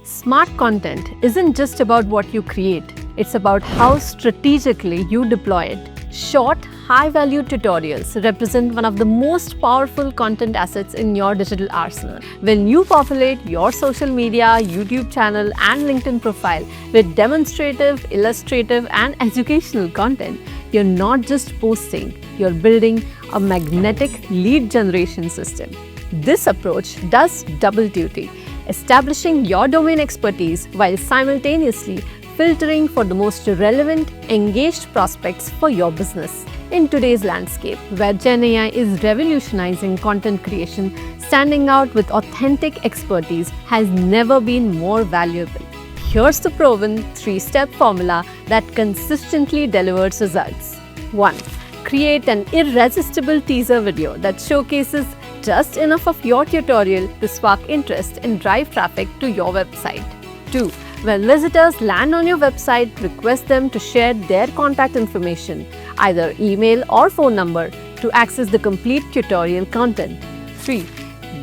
Smart content isn't just about what you create, it's about how strategically you deploy it. Short, high-value tutorials represent one of the most powerful content assets in your digital arsenal. When you populate your social media, YouTube channel, and LinkedIn profile with demonstrative, illustrative, and educational content, you're not just posting, you're building a magnetic lead generation system. This approach does double duty, establishing your domain expertise while simultaneously filtering for the most relevant, engaged prospects for your business. In today's landscape, where Gen AI is revolutionizing content creation, standing out with authentic expertise has never been more valuable. Here's the proven 3-step formula that consistently delivers results. 1. Create an irresistible teaser video that showcases just enough of your tutorial to spark interest and drive traffic to your website. 2. When visitors land on your website, request them to share their contact information, either email or phone number, to access the complete tutorial content. 3.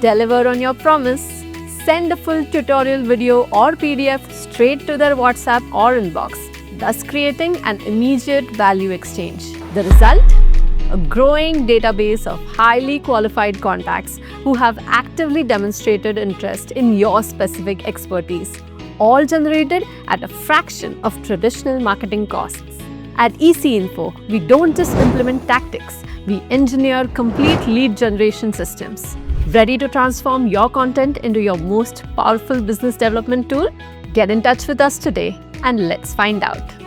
Deliver on your promise. Send a full tutorial video or PDF straight to their WhatsApp or inbox, thus creating an immediate value exchange. The result? A growing database of highly qualified contacts who have actively demonstrated interest in your specific expertise, all generated at a fraction of traditional marketing costs. At EC Info, we don't just implement tactics, we engineer complete lead generation systems. Ready to transform your content into your most powerful business development tool? Get in touch with us today and let's find out.